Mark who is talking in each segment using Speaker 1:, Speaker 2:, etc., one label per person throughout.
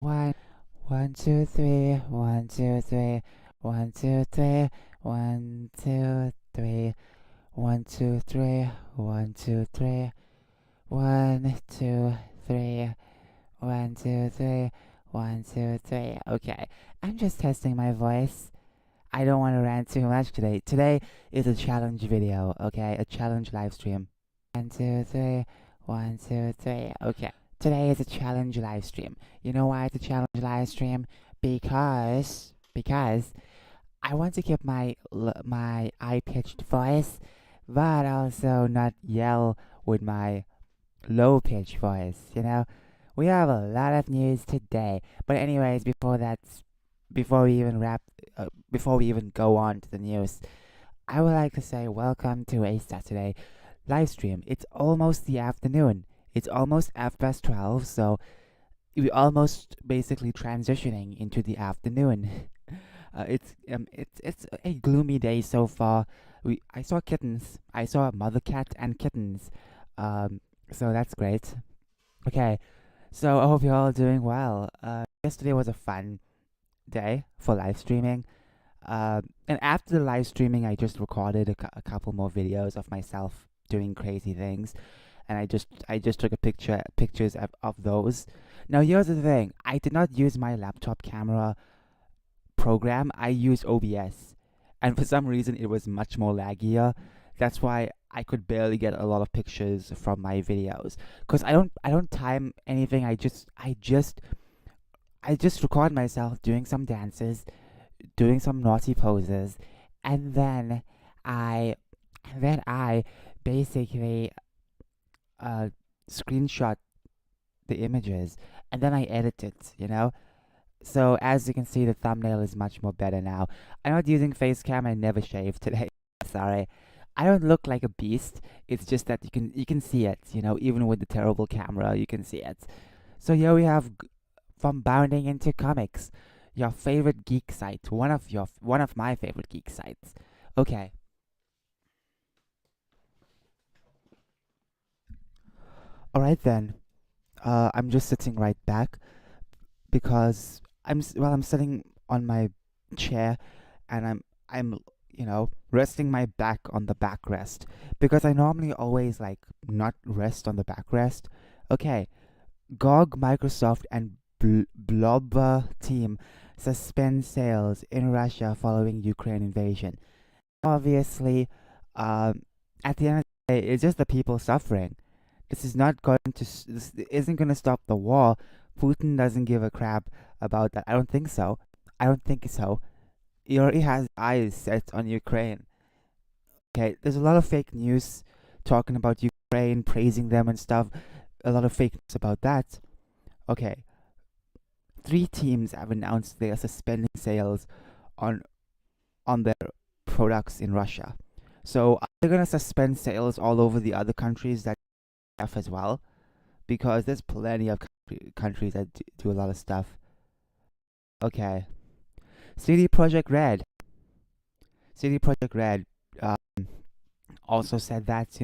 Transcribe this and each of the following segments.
Speaker 1: One, 1, 2, 3, 1, 2, 3, 1, 2, 3, 1, 2, 3, 1, 2, 3, 1, 2, 3, 1, 2, 3, 1, 2, 3, 1, 2, 3. Okay, I'm just testing my voice. I don't want to rant too much today. Today is a challenge video, okay? A challenge live stream. 1, 2, 3, 1, 2, 3. Okay. Today is a challenge live stream. You know why it's a challenge live stream? Because I want to keep my high pitched voice, but also not yell with my low pitched voice. We have a lot of news today. But anyways, before we even go on to the news, I would like to say welcome to a Saturday live stream. It's almost the afternoon. It's almost F past 12, so we're almost basically transitioning into the afternoon. It's a gloomy day so far. I saw kittens. I saw a mother cat and kittens. So that's great. Okay, so I hope you're all doing well. Yesterday was a fun day for live streaming. And after the live streaming, I just recorded a couple more videos of myself doing crazy things, and I just took pictures of those. Now here's the thing: I did not use my laptop camera program. I used OBS, and for some reason it was much more laggier. That's why I could barely get a lot of pictures from my videos. Cause I don't time anything. I just record myself doing some dances, doing some naughty poses, and I then I basically uh screenshot the images, and then I edit it. So as you can see, the thumbnail is much more better now. I'm not using face cam. I never shaved today. Sorry. I don't look like a beast. It's just that you can see it, even with the terrible camera, you can see it. So here we have from bounding into comics, your favorite geek site, one of my favorite geek sites. Okay. All right then. I'm just sitting right back because I'm sitting on my chair, and I'm resting my back on the backrest because I normally always like not rest on the backrest. Okay, GOG, Microsoft, and Blobber team suspend sales in Russia following Ukraine invasion. Obviously, um, at the end of the day, it's just the people suffering. This isn't going to stop the war. Putin doesn't give a crap about that. I don't think so. I don't think so. He already has eyes set on Ukraine. Okay, there's a lot of fake news talking about Ukraine, praising them and stuff. A lot of fake news about that. Okay, three teams have announced they are suspending sales on their products in Russia. So are they gonna suspend sales all over the other countries that have as well? Because there's plenty of countries that do a lot of stuff. Okay, CD Projekt Red. CD Projekt Red also said that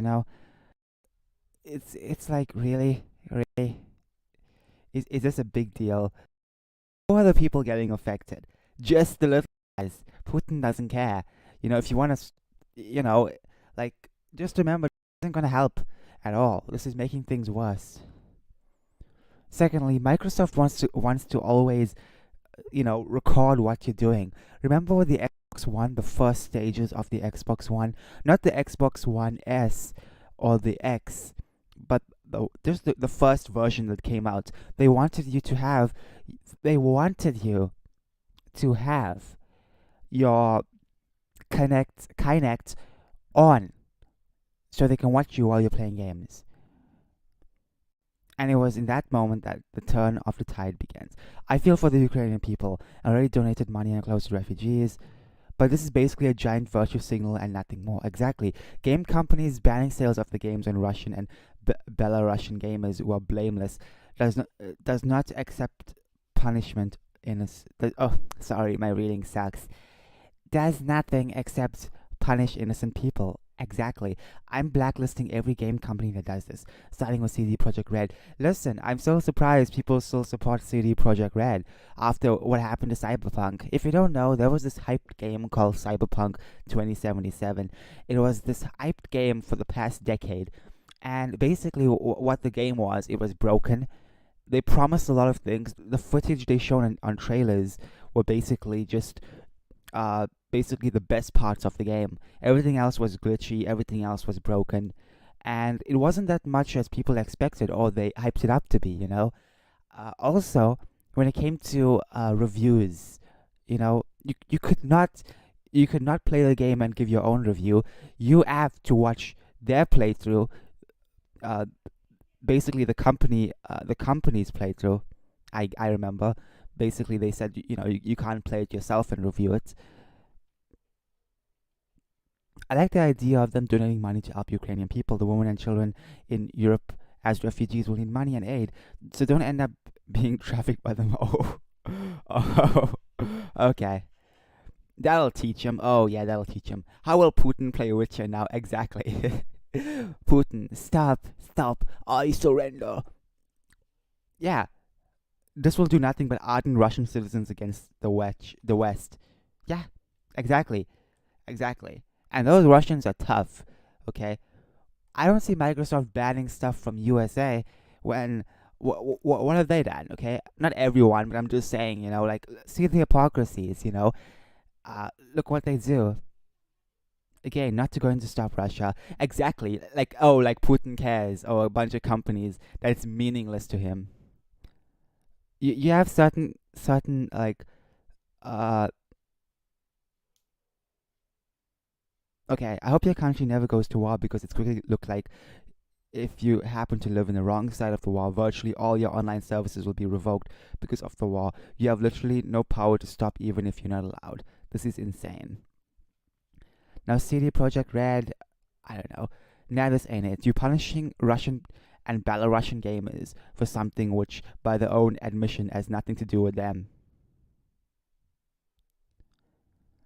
Speaker 1: it's like really is this a big deal? Who are the people getting affected? Just the little guys. Putin doesn't care. If you want to, you know, like, just remember, it isn't going to help at all. This is making things worse. Secondly, Microsoft wants to always, record what you're doing. Remember with the Xbox One, the first stages of the Xbox One, not the Xbox One S or the X, but just the first version that came out. They wanted you to have your Kinect on so they can watch you while you're playing games. And it was in that moment that the turn of the tide begins. I feel for the Ukrainian people. I already donated money and clothes to refugees, but this is basically a giant virtue signal and nothing more. Exactly. Game companies banning sales of the games on Russian and Belarusian gamers who are blameless does not accept punishment in a. Oh, sorry, my reading sucks. Does nothing except punish innocent people. Exactly. I'm blacklisting every game company that does this, starting with CD Projekt Red. Listen, I'm so surprised people still support CD Projekt Red after what happened to Cyberpunk. If you don't know, there was this hyped game called Cyberpunk 2077. It was this hyped game for the past decade, and basically what the game was, it was broken. They promised a lot of things. The footage they shown on trailers were basically the best parts of the game. Everything else was glitchy, everything else was broken, and it wasn't that much as people expected or they hyped it up to be, you know? Also, when it came to reviews, you could not play the game and give your own review. You have to watch their playthrough, uh, basically the company's playthrough. I remember. Basically, they said you can't play it yourself and review it. I like the idea of them donating money to help Ukrainian people. The women and children in Europe as refugees will need money and aid, so don't end up being trafficked by them. Oh, oh, okay. That'll teach him. Oh yeah, that'll teach him. How will Putin play Witcher now? Exactly. Putin, stop, stop. I surrender. Yeah, this will do nothing but harden Russian citizens against the West. Yeah, exactly. Exactly. And those Russians are tough, okay? I don't see Microsoft banning stuff from USA when what have they done, okay? Not everyone, but I'm just saying, like see the hypocrisies. Look what they do. Again, not to going to stop Russia. Exactly. Like Putin cares or a bunch of companies that it's meaningless to him. You have certain like uh okay, I hope your country never goes to war because it's quickly look like if you happen to live in the wrong side of the war, virtually all your online services will be revoked because of the war. You have literally no power to stop even if you're not allowed. This is insane. Now CD Projekt Red, I don't know. Now this ain't it. You're punishing Russian and Belarusian gamers for something which, by their own admission, has nothing to do with them.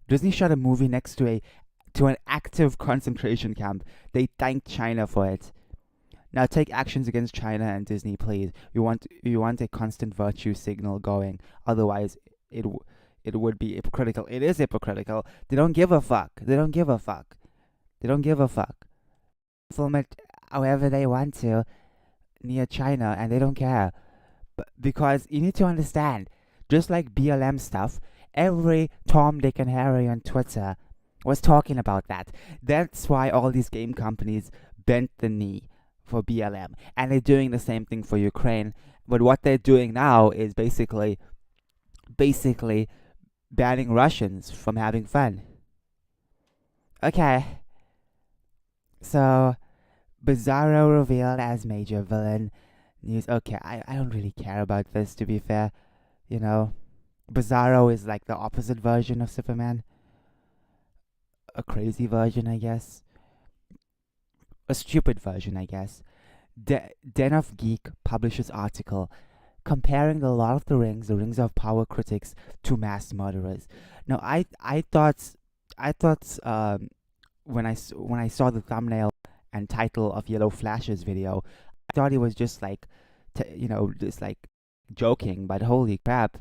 Speaker 1: Disney shot a movie next to an active concentration camp. They thanked China for it. Now take actions against China and Disney, please. You want a constant virtue signal going. Otherwise, it would be hypocritical. It is hypocritical. They don't give a fuck. They don't give a fuck. They don't give a fuck. Film it however they want to near China, and they don't care. Because you need to understand, just like BLM stuff, every Tom, Dick, and Harry on Twitter was talking about that. That's why all these game companies bent the knee for BLM, and they're doing the same thing for Ukraine. But what they're doing now is basically banning Russians from having fun. Okay, so Bizarro revealed as major villain. News. Okay, I don't really care about this, to be fair. You know, Bizarro is like the opposite version of Superman. A crazy version, I guess. A stupid version, I guess. Den of Geek publishes article comparing the Lord of the Rings of Power critics to mass murderers. Now, I thought when I saw the thumbnail and title of Yellow Flash's video, I thought it was just like, just like joking. But holy crap,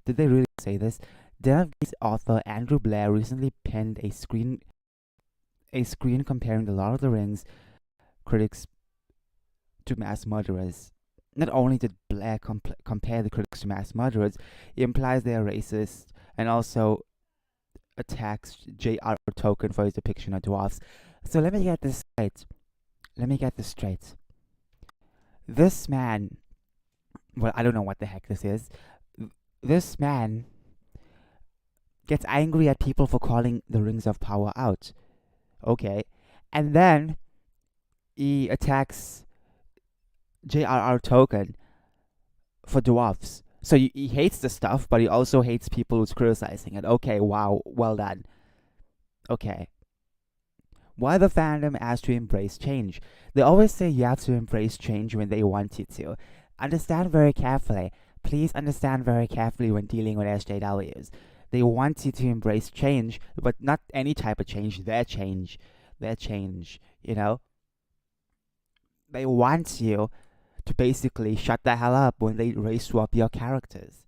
Speaker 1: did they really say this? Den of Geek's author Andrew Blair recently penned a screen comparing the Lord of the Rings critics to mass murderers. Not only did Blair compare the critics to mass murderers, he implies they are racist and also attacks J.R.R. Tolkien for his depiction of dwarfs. So let me get this straight. This man, well, I don't know what the heck this is. This man gets angry at people for calling the Rings of Power out. Okay. And then he attacks J.R.R. Tolkien for dwarfs. So he hates the stuff, but he also hates people who's criticizing it. Okay, wow, well done. Okay. Why the fandom has to embrace change? They always say you have to embrace change when they want you to. Understand very carefully. Please understand very carefully when dealing with SJWs. They want you to embrace change, but not any type of change, their change. their change. They want you to basically shut the hell up when they race swap your characters.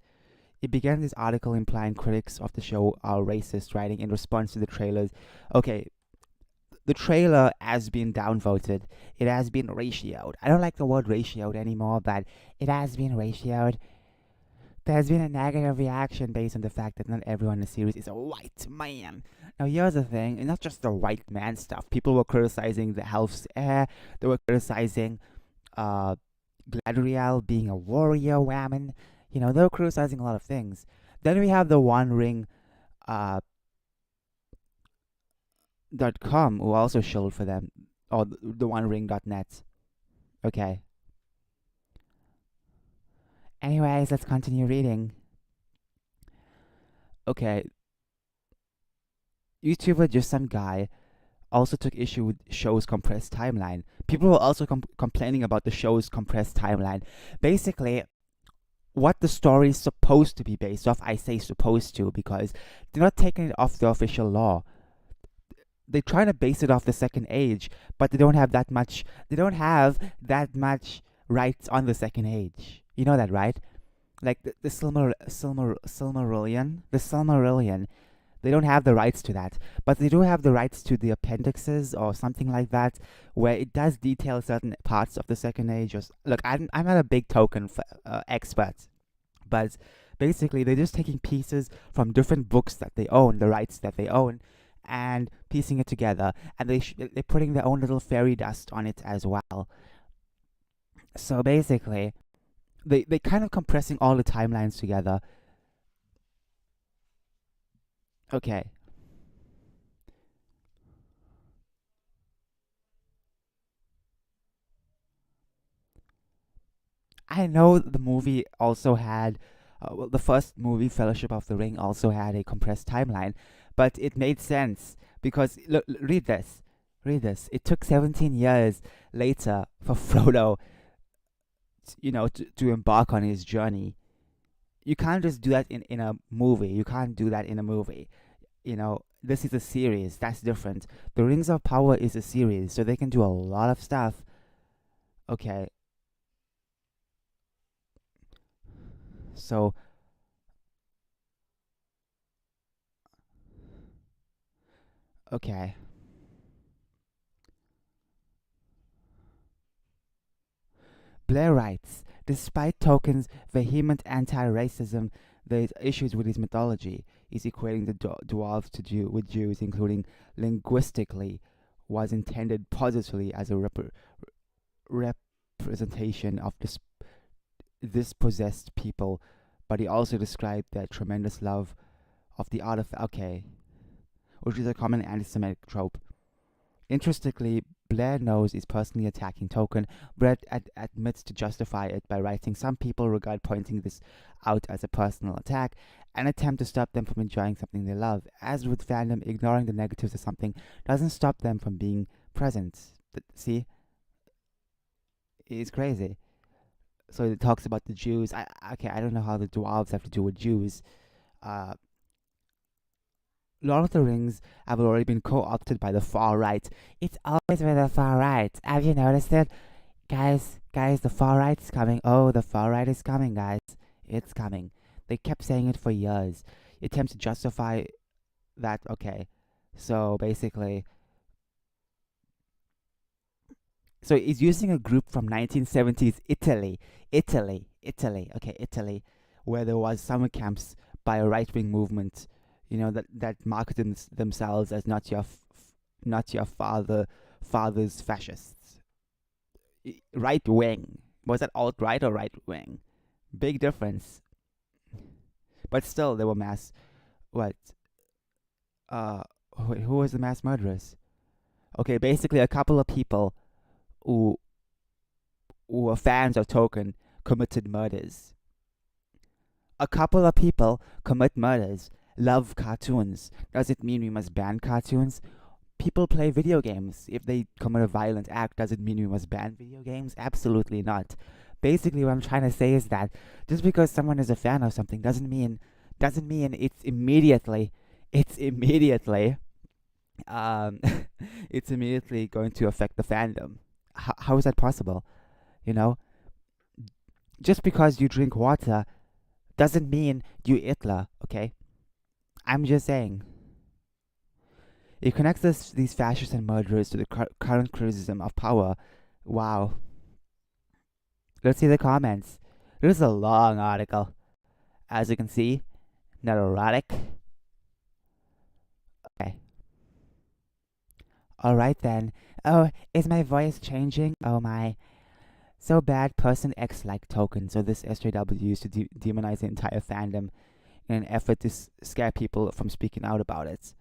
Speaker 1: It began this article implying critics of the show are racist, writing in response to the trailers. Okay, the trailer has been downvoted. It has been ratioed. I don't like the word ratioed anymore, but it has been ratioed. There's been a negative reaction based on the fact that not everyone in the series is a white man. Now, here's the thing, and not just the white man stuff. People were criticizing the Helf's heir. They were criticizing uh, Gladriel being a warrior woman. They were criticizing a lot of things. Then we have the One Ring uh, .com who also shilled for them, or the One Ring.net. Okay. Anyways, let's continue reading. Okay. YouTuber Just Some Guy also took issue with show's compressed timeline. People were also complaining about the show's compressed timeline. Basically, what the story is supposed to be based off, I say supposed to because they're not taking it off the official law. They're trying to base it off the Second Age, but they don't have that much. They don't have that much rights on the Second Age. You know that, right? Like the Silmarillion. They don't have the rights to that, but they do have the rights to the appendixes or something like that, where it does detail certain parts of the Second Age. Look, I'm not a big Tolkien expert, but basically they're just taking pieces from different books that they own, the rights that they own, and piecing it together, and they're putting their own little fairy dust on it as well. So basically, they kind of compressing all the timelines together. Okay. I know the movie also had, the first movie, Fellowship of the Ring, also had a compressed timeline, but it made sense because, look, read this. Read this. It took 17 years later for Frodo, to embark on his journey. You can't just do that in a movie. You can't do that in a movie. This is a series. That's different. The Rings of Power is a series, so they can do a lot of stuff. Okay. So, okay. Blair writes, despite Tolkien's vehement anti-racism, there's issues with his mythology. He's equating the dwarves with Jews, including linguistically, was intended positively as a representation of dispossessed people, but he also described their tremendous love of the art of which is a common anti-Semitic trope. Interestingly, Blair knows he's personally attacking Tolkien, but admits to justify it by writing, some people regard pointing this out as a personal attack, an attempt to stop them from enjoying something they love. As with fandom, ignoring the negatives of something doesn't stop them from being present. See? It's crazy. So it talks about the Jews. I don't know how the dwarves have to do with Jews. Lord of the Rings have already been co-opted by the far right. It's always with the far right. Have you noticed it? Guys, the far right is coming. Oh, the far right is coming, guys. It's coming. They kept saying it for years. Attempts to justify that, okay. So basically, so he's using a group from 1970s Italy, where there was summer camps by a right-wing movement, that marketed themselves as not your father's fascists. Right wing. Was that alt right or right wing? Big difference. But still, there were mass. What? Who was the mass murderers? Okay, basically a couple of people who were fans of Tolkien committed murders. A couple of people commit murders. Love cartoons. Does it mean we must ban cartoons? People play video games. If they commit a violent act, does it mean we must ban video games? Absolutely not. Basically, what I'm trying to say is that just because someone is a fan of something doesn't mean it's immediately um, it's immediately going to affect the fandom. How is that possible? You know, just because you drink water doesn't mean you Hitler. Okay, I'm just saying. It connects these fascists and murderers to the current criticism of power. Wow. Let's see the comments. This is a long article. As you can see, not erotic. Okay. Alright then. Oh, is my voice changing? Oh my. So bad, person X like token. So this SJW used to demonize the entire fandom in an effort to scare people from speaking out about it.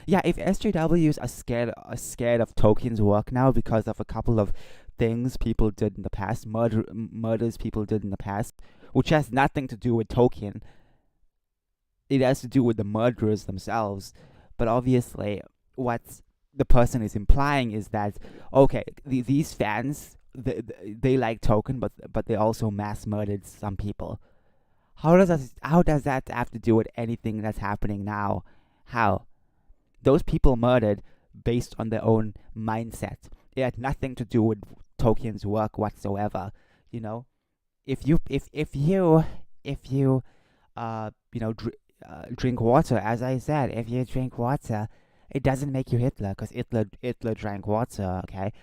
Speaker 1: Yeah, if SJWs are scared of Tolkien's work now because of a couple of things people did in the past, murders people did in the past, which has nothing to do with Tolkien. It has to do with the murderers themselves. But obviously, what the person is implying is that okay, these fans they like Tolkien, but they also mass murdered some people. How does that have to do with anything that's happening now? How? Those people murdered based on their own mindset. It had nothing to do with Tolkien's work whatsoever. You know, if you drink water, as I said, if you drink water, it doesn't make you Hitler because Hitler drank water. Okay,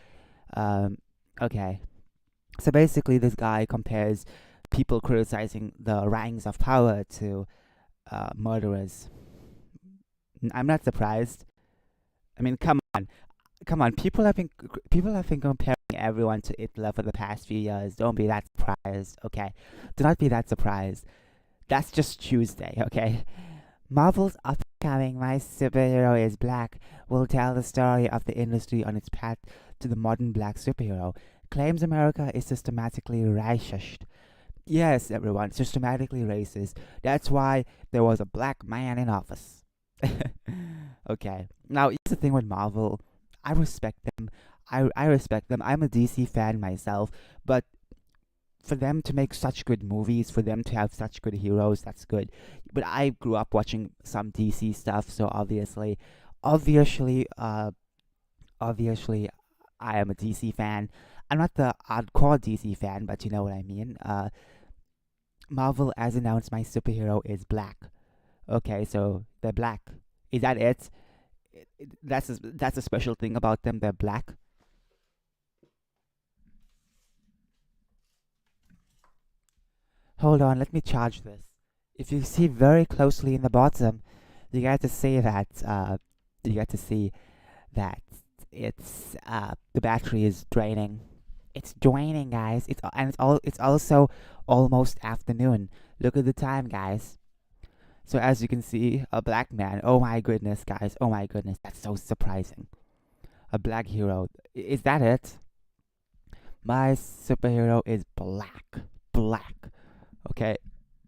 Speaker 1: um, okay. So basically, this guy compares people criticizing the ranks of power to murderers. I'm not surprised. I mean, come on. People have been comparing everyone to Hitler for the past few years. Don't be that surprised, okay? Do not be that surprised. That's just Tuesday, okay? Marvel's upcoming My Superhero is Black will tell the story of the industry on its path to the modern black superhero. Claims America is systematically racist. Yes, everyone, systematically racist. That's why there was a black man in office. Okay. Now, here's the thing with Marvel. I respect them. I respect them. I'm a DC fan myself, but for them to make such good movies, for them to have such good heroes, that's good. But I grew up watching some DC stuff, so obviously, obviously, I am a DC fan. I'm not the hardcore DC fan, but you know what I mean. Marvel has announced my superhero is black. Okay, so they're black. Is that it? That's a special thing about them. They're black. Hold on, let me charge this. If you see very closely in the bottom, you get to see that you get to see that it's the battery is draining. It's draining, guys. It's also almost afternoon. Look at the time, guys. So as you can see, a black man. Oh my goodness, guys. Oh my goodness, that's so surprising. A black hero. Is that it? My superhero is black. Black. Okay.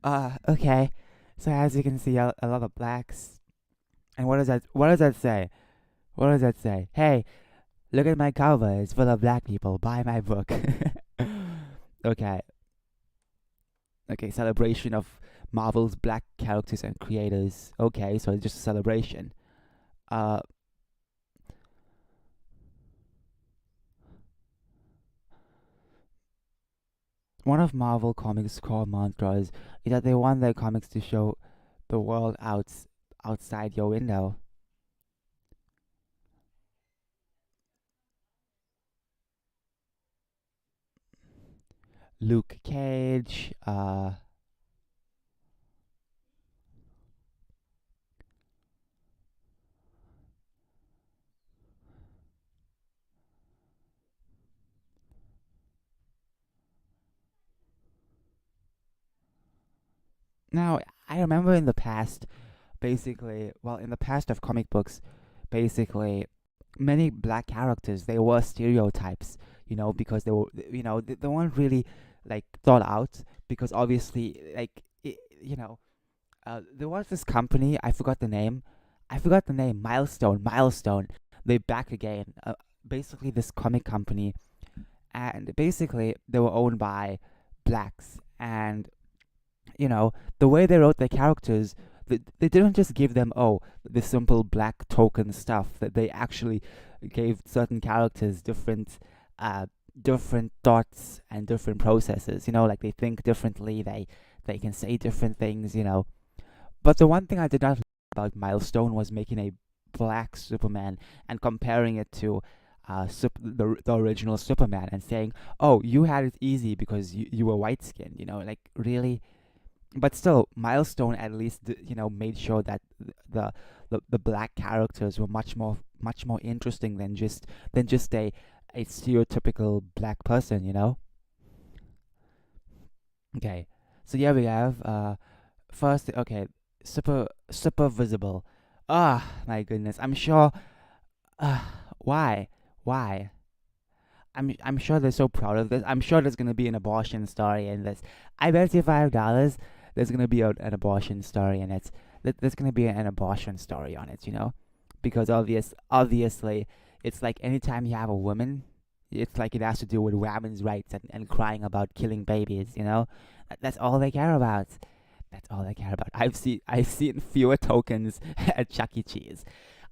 Speaker 1: Okay. So as you can see, a lot of blacks. And what does that say? What does that say? Hey, look at my cover. It's full of black people. Buy my book. Okay. Okay. Celebration of Marvel's black characters and creators. Okay, so it's just a celebration. Uh, One of Marvel Comics' core mantras is that they want their comics to show the world outside your window. Luke Cage. Now I remember in the past, basically, well, in the past of comic books, basically, many black characters they were stereotypes. Because they weren't really like thought out because obviously there was this company. I forgot the name. Milestone. They back again. Basically, this comic company, and basically they were owned by blacks. And the way they wrote their characters, They didn't just give them, oh, the simple black token stuff. That they actually gave certain characters uh different thoughts and different processes. Like they think differently. They can say different things. But the one thing I did not like about Milestone was making a black Superman and comparing it to the original Superman and saying, "Oh, you had it easy because you were white skinned." Like really. But still, Milestone at least made sure that the black characters were much more interesting than just a stereotypical black person. Okay, so here we have first. Okay, super visible. Ah, my goodness. I'm sure. Uh, why? I'm sure they're so proud of this. I'm sure there's gonna be an abortion story in this. I bet you $5 there's gonna be an abortion story in it. There's gonna be an abortion story on it, because obviously it's like anytime you have a woman, it's like it has to do with women's rights and crying about killing babies. That's all they care about. That's all I care about. I've seen fewer tokens at Chuck E. Cheese.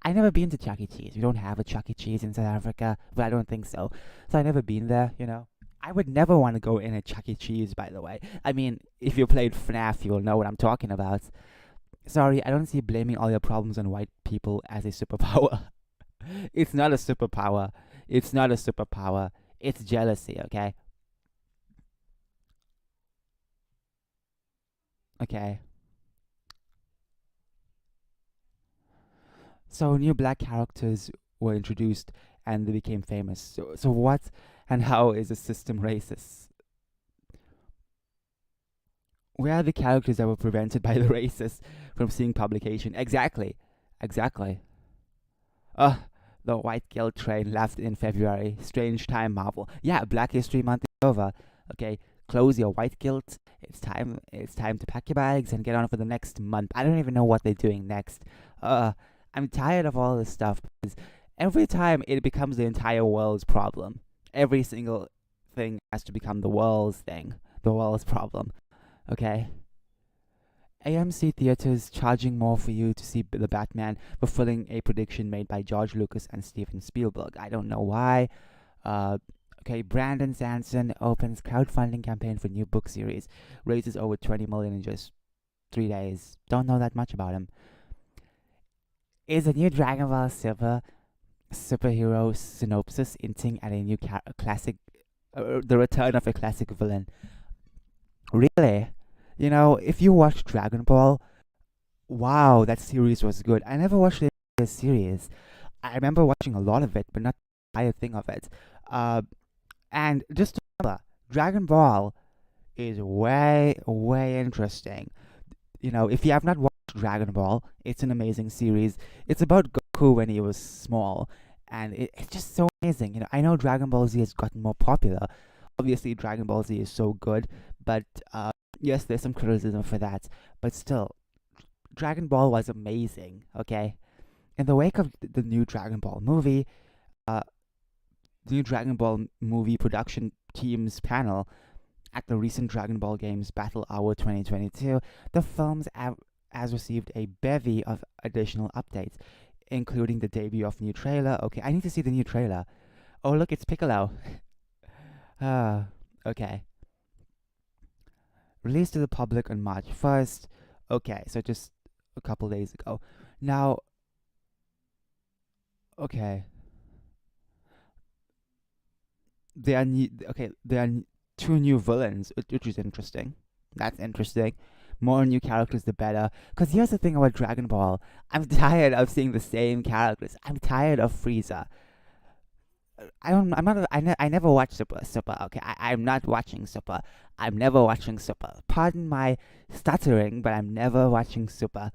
Speaker 1: I never been to Chuck E. Cheese. We don't have a Chuck E. Cheese in South Africa, but I don't think so. So I never been there. I would never want to go in a Chuck E. Cheese, by the way. I mean, if you played FNAF, you'll know what I'm talking about. Sorry, I don't see blaming all your problems on white people as a superpower. It's not a superpower. It's not a superpower. It's jealousy, okay? Okay. So new black characters were introduced and they became famous. So what and how is the system racist? Where are the characters that were prevented by the racists from seeing publication? Exactly. Exactly. Ugh, the white guilt train left in February. Strange time, Marvel. Yeah, Black History Month is over. Okay, close your white guilt. It's time. It's time to pack your bags and get on for the next month. I don't even know what they're doing next. Uh, I'm tired of all this stuff because every time it becomes the entire world's problem. Every single thing has to become the world's thing, the world's problem. Okay. AMC theaters charging more for you to see the Batman, fulfilling a prediction made by George Lucas and Steven Spielberg. I don't know why. Uh, okay, Brandon Sanson opens crowdfunding campaign for new book series, raises over 20 million in just 3 days. Don't know that much about him. Is a new Dragon Ball Super superhero synopsis hinting at a new classic, the return of a classic villain? Really? If you watch Dragon Ball, wow, that series was good. I never watched the series. I remember watching a lot of it, but not the entire thing of it. Uh, and just remember, Dragon Ball is way, way interesting. If you have not watched Dragon Ball, it's an amazing series. It's about Goku when he was small, and it's just so amazing. I know Dragon Ball Z has gotten more popular. Obviously, Dragon Ball Z is so good, but yes, there's some criticism for that. But still, Dragon Ball was amazing. Okay, in the wake of the new Dragon Ball movie, uh, the new Dragon Ball movie production team's panel at the recent Dragon Ball Games Battle Hour 2022, the films has received a bevy of additional updates, including the debut of new trailer. Okay, I need to see the new trailer. Oh, look, it's Piccolo. Okay. Released to the public on March 1st. Okay, so just a couple days ago. Now, okay, there are two new villains, which is interesting. That's interesting. More new characters, the better. Because here's the thing about Dragon Ball. I'm tired of seeing the same characters. I'm tired of Frieza. I don't. I'm not. I never watched Super. Super. Okay. I'm not watching Super. I'm never watching Super. Pardon my stuttering, but I'm never watching Super.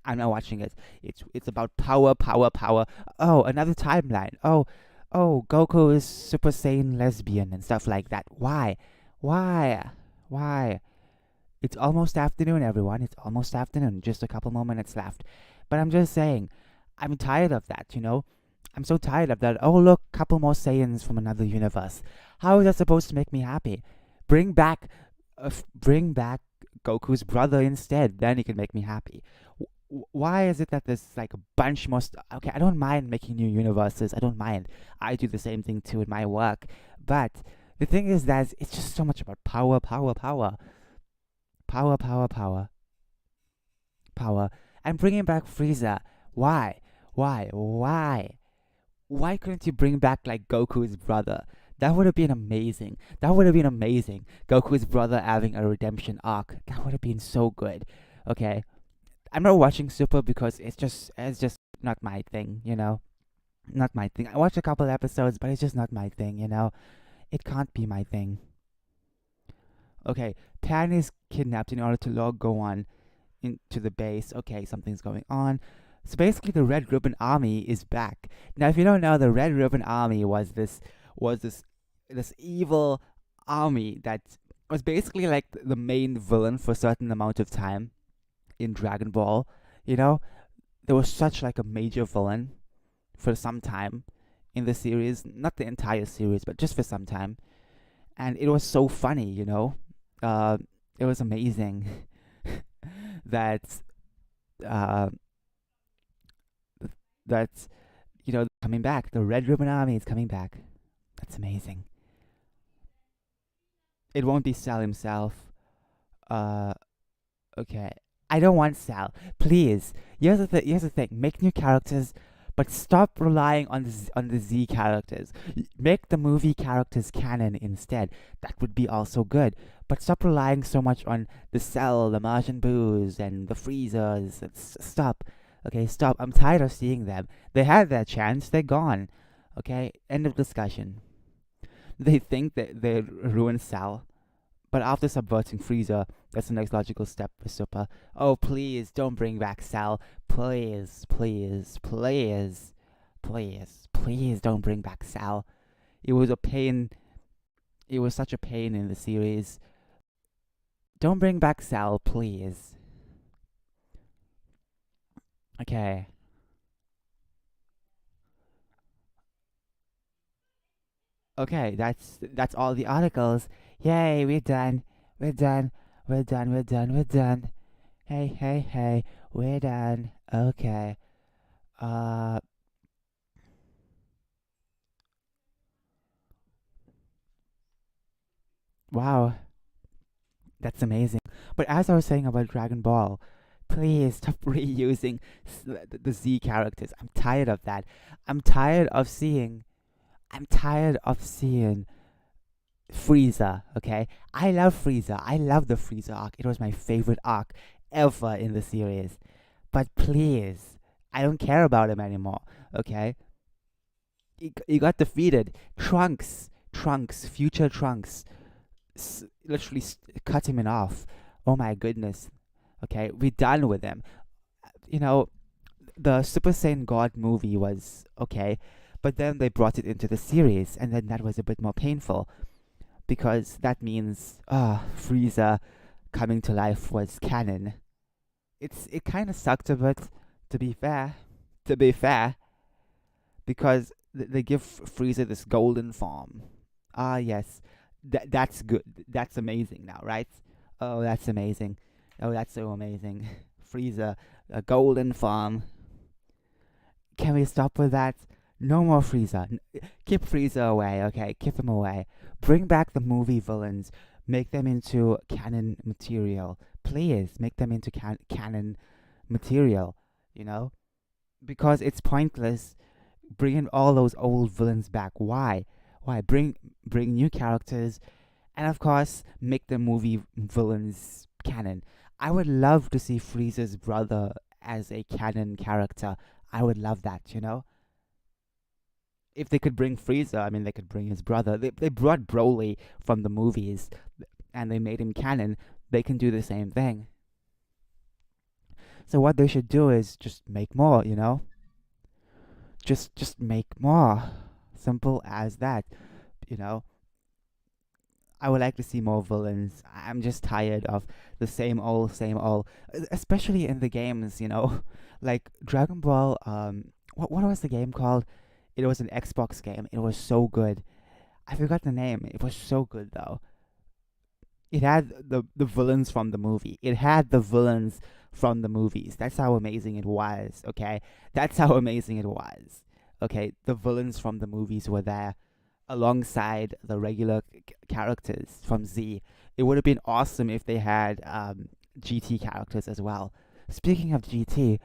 Speaker 1: I'm not watching it. It's about power, power, power. Oh, another timeline. Oh, Goku is Super Saiyan lesbian and stuff like that. Why? Why? It's almost afternoon, everyone. It's almost afternoon. Just a couple more minutes left. But I'm just saying, I'm tired of that. I'm so tired of that. Oh, look, couple more Saiyans from another universe. How is that supposed to make me happy? Bring back Goku's brother instead. Then he can make me happy. Why is it that there's like a bunch more? Okay, I don't mind making new universes. I don't mind. I do the same thing too in my work. But the thing is that it's just so much about power, power, power, power, power, power, power. And bringing back Frieza. Why? Why? Why? Why couldn't you bring back like Goku's brother? That would have been amazing. That would have been amazing. Goku's brother having a redemption arc. That would have been so good. Okay, I'm not watching Super because it's just not my thing. Not my thing. I watched a couple episodes, but it's just not my thing. It can't be my thing. Okay, Pan is kidnapped in order to lure Gohan into the base. Okay, something's going on. So basically, the Red Ribbon Army is back. Now, if you don't know, the Red Ribbon Army was this evil army that was basically like the main villain for a certain amount of time in Dragon Ball. You know, there was such like a major villain for some time in the series, not the entire series, but just for some time, and it was so funny. Uh, it was amazing that uh, that coming back. The Red Ribbon Army is coming back. That's amazing. It won't be Cell himself. Uh, okay. I don't want Cell. Please. Here's the thing. Make new characters, but stop relying on the Z characters. Make the movie characters canon instead. That would be also good. But stop relying so much on the Cell, the Martian Boos, and the Freezers. Stop. Okay, stop. I'm tired of seeing them. They had their chance. They're gone. Okay, end of discussion. They think that they ruined Cell, but after subverting Frieza, that's the next logical step for Super. Oh, please don't bring back Cell. Please, please, please, please, please don't bring back Cell. It was a pain. It was such a pain in the series. Don't bring back Cell, please. Okay. Okay, that's all the articles. Yay, we're done. We're done. We're done. We're done. We're done. Hey, hey, hey. We're done. Okay. Uh wow, that's amazing. But as I was saying about Dragon Ball, please stop reusing the Z characters. I'm tired of that. I'm tired of seeing I'm tired of seeing Frieza, okay? I love Frieza. I love the Frieza arc. It was my favorite arc ever in the series. But please, I don't care about him anymore, okay? He got defeated. Trunks, future Trunks, literally cut him in half. Oh my goodness. Okay, we're done with him. You know, the Super Saiyan God movie was okay, but then they brought it into the series, and then that was a bit more painful because that means Frieza coming to life was canon. It kind of sucked a bit, to be fair. To be fair, because they give Frieza this golden form. Ah, yes, that's good. That's amazing now, right? Oh, that's amazing. Oh, that's so amazing. Frieza, a golden form. Can we stop with that? No more Frieza. Keep Frieza away, okay? Keep him away. Bring back the movie villains. Make them into canon material. Please, make them into canon material, you know? Because it's pointless bringing all those old villains back. Why? Why? Bring new characters, and of course, make the movie villains canon. I would love to see Frieza's brother as a canon character. I would love that. If they could bring Frieza, I mean, they could bring his brother. They brought Broly from the movies and they made him canon. They can do the same thing. So what they should do is just make more. Just make more. Simple as that. You know. I would like to see more villains. I'm just tired of the same old, especially in the games. Like Dragon Ball. What was the game called? It was an Xbox game. It was so good. I forgot the name. It was so good though. It had the villains from the movie. It had the villains from the movies. That's how amazing it was. Okay, that's how amazing it was. Okay, the villains from the movies were there alongside the regular characters from Z. It would have been awesome if they had GT characters as well. Speaking of GT,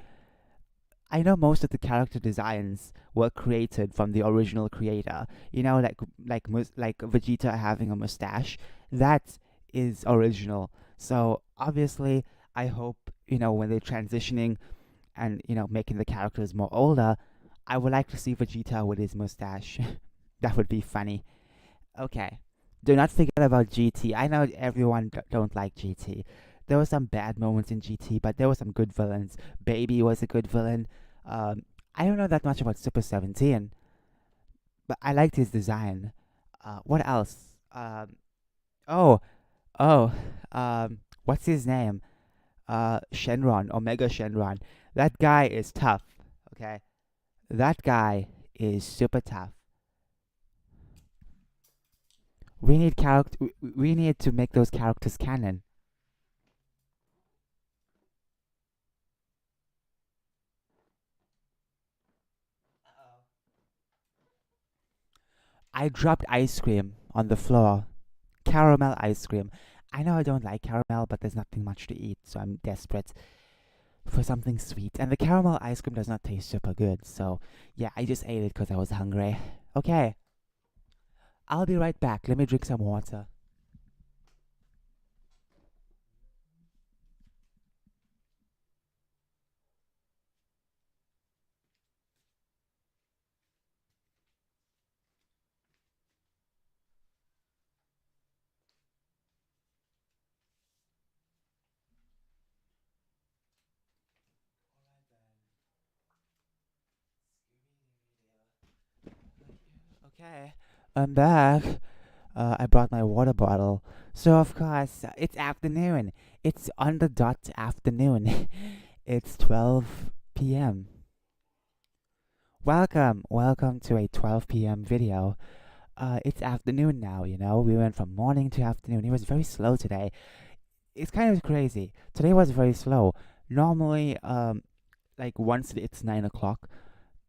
Speaker 1: I know most of the character designs were created from the original creator. You know, like Vegeta having a mustache. That is original. So obviously, I hope when they're transitioning and making the characters more older, I would like to see Vegeta with his mustache. That would be funny. Okay. Do not forget about GT. I know everyone don't like GT. There were some bad moments in GT, but there were some good villains. Baby was a good villain. Um, I don't know that much about Super 17, but I liked his design. What else? Oh, oh, what's his name? Shenron, Omega Shenron. That guy is tough. Okay, that guy is super tough. We need to make those characters canon. I dropped ice cream on the floor. Caramel ice cream. I know I don't like caramel, but there's nothing much to eat, so I'm desperate for something sweet. And the caramel ice cream does not taste super good, so yeah, I just ate it because I was hungry. Okay, I'll be right back. Let me drink some water. Okay, I'm back. I brought my water bottle. So, of course, it's afternoon. It's on the dot afternoon. It's 12 p.m. Welcome to a 12 p.m. video. It's afternoon now, We went from morning to afternoon. It was very slow today. It's kind of crazy. Today was very slow. Normally, like once it's 9 o'clock,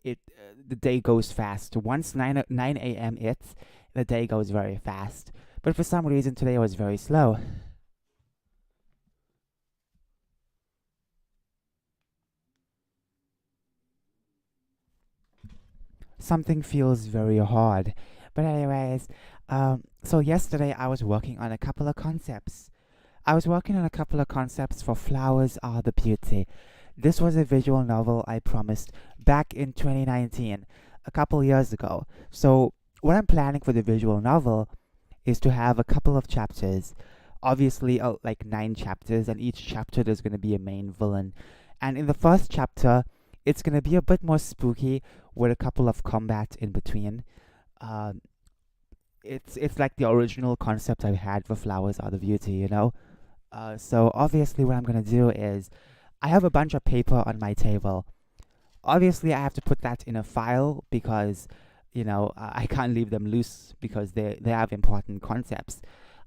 Speaker 1: the day goes fast. Once 9 a.m. hits, the day goes very fast. But for some reason, today was very slow. Something feels very hard. But anyways, so yesterday I was working on a couple of concepts. I was working on a couple of concepts for Flowers Are the Beauty. This was a visual novel I promised back in 2019, a couple years ago. So, what I'm planning for the visual novel is to have a couple of chapters. Obviously, like 9 chapters, and each chapter there's going to be a main villain. And in the first chapter, it's going to be a bit more spooky with a couple of combat in between. Um, it's like the original concept I had for Flowers Are the Beauty. So obviously, what I'm gonna do is I have a bunch of paper on my table. Obviously, I have to put that in a file because I can't leave them loose because they have important concepts.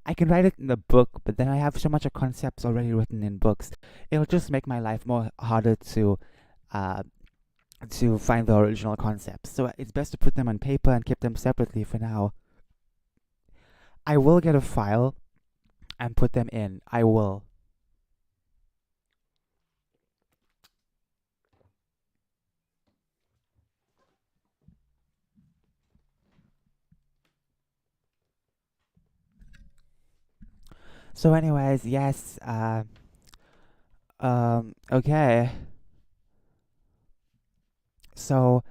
Speaker 1: I can write it in the book, but then I have so much of concepts already written in books. It'll just make my life more harder uh, to find the original concepts. So it's best to put them on paper and keep them separately for now. I will get a file and put them in. I will. So, anyways, yes. Okay. So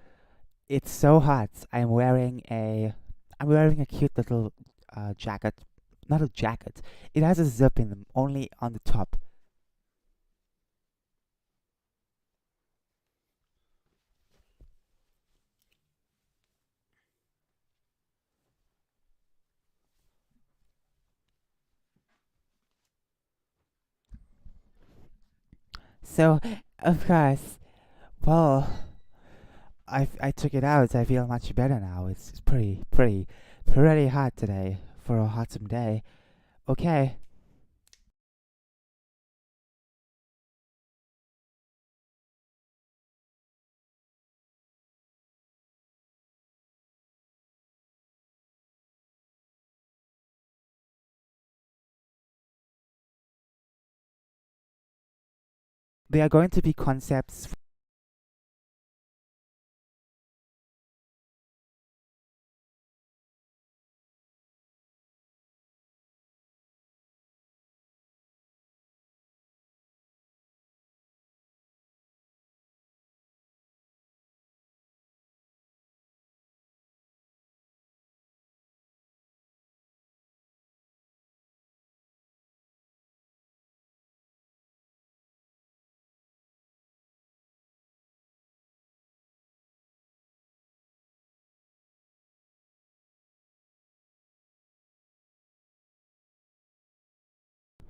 Speaker 1: it's so hot. I'm wearing a cute little jacket. Not a jacket. It has a zip in them, only on the top. So, of course, well, I took it out. I feel much better now. It's pretty hot today for a autumn day. Okay. They are going to be concepts.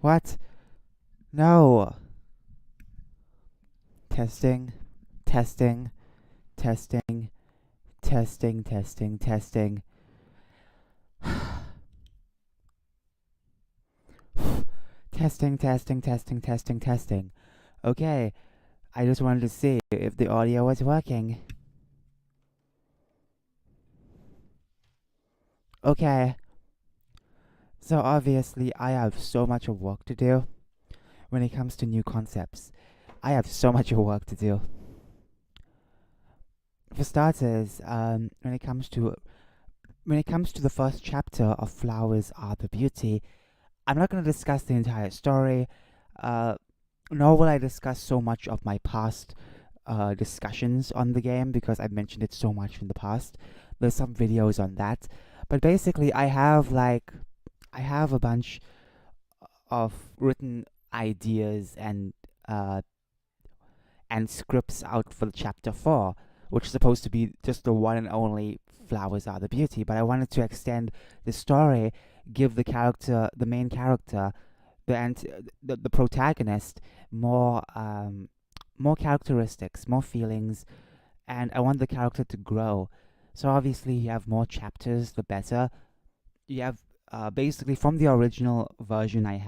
Speaker 1: What? No. Testing, testing, testing, testing, testing, testing. Testing, testing, testing, testing, testing. Okay, I just wanted to see if the audio was working. Okay, so obviously I have so much of work to do when it comes to new concepts. I have so much of work to do. For starters, when it comes to the first chapter of Flowers Are the Beauty, I'm not going to discuss the entire story, uh, nor will I discuss so much of my past discussions on the game because I've mentioned it so much in the past. There's some videos on that, but basically, I have a bunch of written ideas uh, and scripts out for the chapter 4, which is supposed to be just the one and only Flowers Are the Beauty. But I wanted to extend the story, give the main character, the protagonist, more characteristics, more feelings, and I want the character to grow. So obviously, you have more chapters, the better. You have basically from the original version I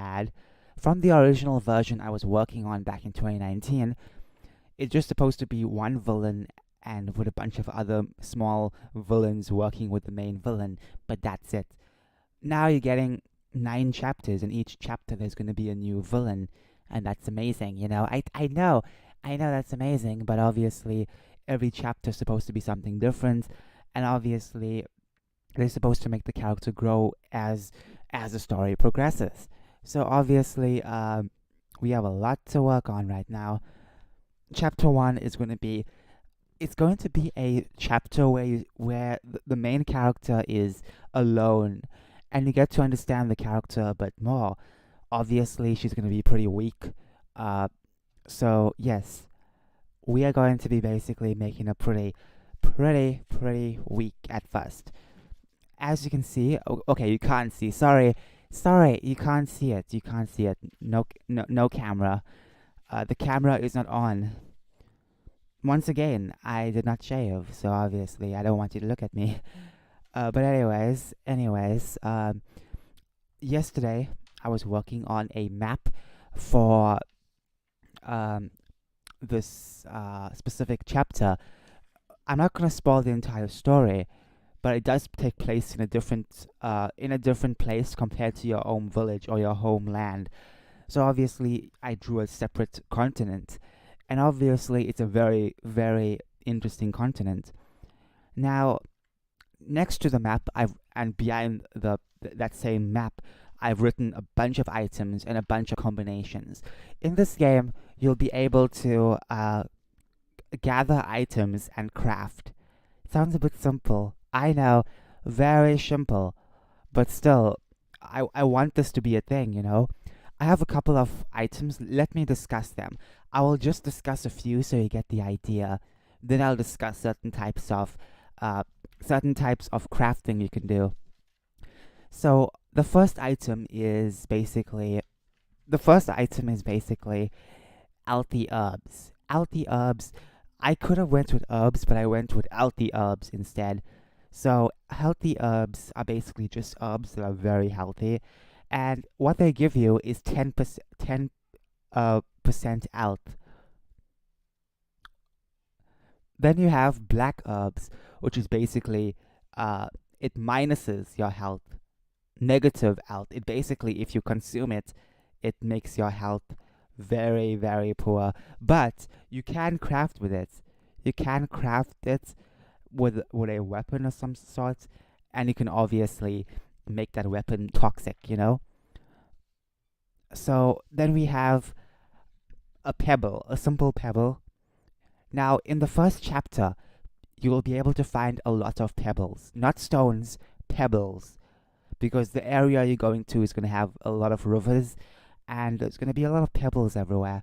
Speaker 1: was working on back in 2019. It's just supposed to be one villain and with a bunch of other small villains working with the main villain, but that's it. Now you're getting 9 chapters, and each chapter there's going to be a new villain, and that's amazing. I know that's amazing, but obviously every chapter is supposed to be something different, and obviously they're supposed to make the character grow as the story progresses. So obviously, we have a lot to work on right now. Chapter one is going to be it's going to be a chapter where the main character is alone, and you get to understand the character a bit more. Obviously, she's going to be pretty weak. Uh, so yes, we are going to be basically making a pretty weak at first. As you can see, okay, you can't see. Sorry, you can't see it. You can't see it. No camera. The camera is not on. Once again, I did not shave, so obviously I don't want you to look at me. But anyways, yesterday I was working on a map for um, this specific chapter. I'm not gonna spoil the entire story, but it does take place in a different place compared to your own village or your homeland. So obviously, I drew a separate continent, and obviously, it's a very interesting continent. Now, next to the map, I've and behind that same map, I've written a bunch of items and a bunch of combinations. In this game, you'll be able to gather items and craft. Sounds a bit simple. I know, very simple, but still, I want this to be a thing, you know? I have a couple of items. Let me discuss them. I will just discuss a few so you get the idea. Then I'll discuss uh, certain types of crafting you can do. So the first item is basically healthy herbs. Healthy herbs. I could have went with herbs, but I went with healthy herbs instead. So healthy herbs are basically just herbs that are very healthy, and what they give you is 10% health. Then you have black herbs, which is basically it minuses your health, negative health. It basically, if you consume it, it makes your health very, very poor. But you can craft with it. You can craft it with a weapon of some sort, and you can obviously make that weapon toxic, you know? So then we have a pebble, a simple pebble. Now, in the first chapter, you will be able to find a lot of pebbles, not stones, pebbles, because the area you're going to is going to have a lot of rivers, and there's going to be a lot of pebbles everywhere,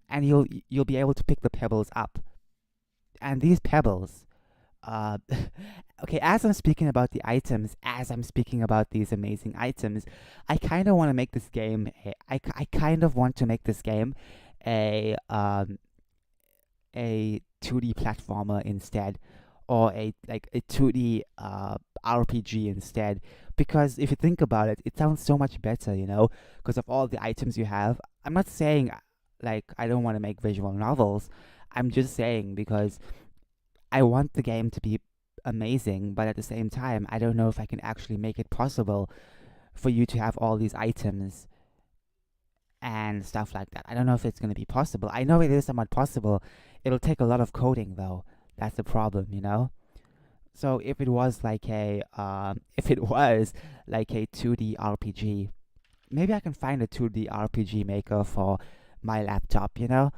Speaker 1: and you'll be able to pick the pebbles up. And these pebbles, uh, okay, as I'm speaking about the items, as I'm speaking about these amazing items, I kind of want to make this game. I kind of want to make this game a a 2D platformer instead, or a like a 2D RPG instead. Because if you think about it, it sounds so much better, you know, because of all the items you have. I'm not saying like I don't want to make visual novels. I'm just saying because I want the game to be amazing, but at the same time, I don't know if I can actually make it possible for you to have all these items and stuff like that. I don't know if it's going to be possible. I know it is somewhat possible. It'll take a lot of coding though. That's the problem, you know? So if it was like a 2D RPG, maybe I can find a 2D RPG maker for my laptop, you know?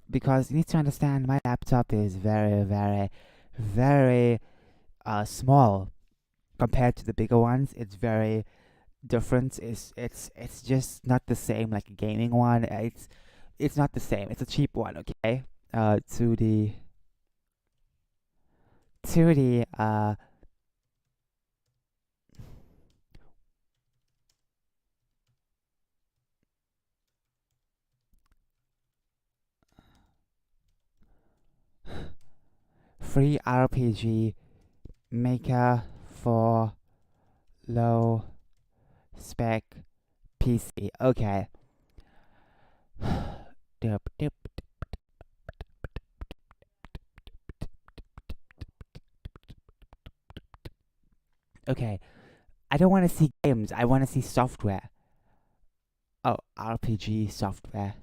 Speaker 1: Because you need to understand my laptop is very, very, very small compared to the bigger ones. It's very different. It's just not the same like a gaming one. It's not the same. It's a cheap one, okay? 2D free RPG maker for low spec PC. Okay. Dup, dup. Okay. I don't want to see games. I want to see software. Oh, RPG software.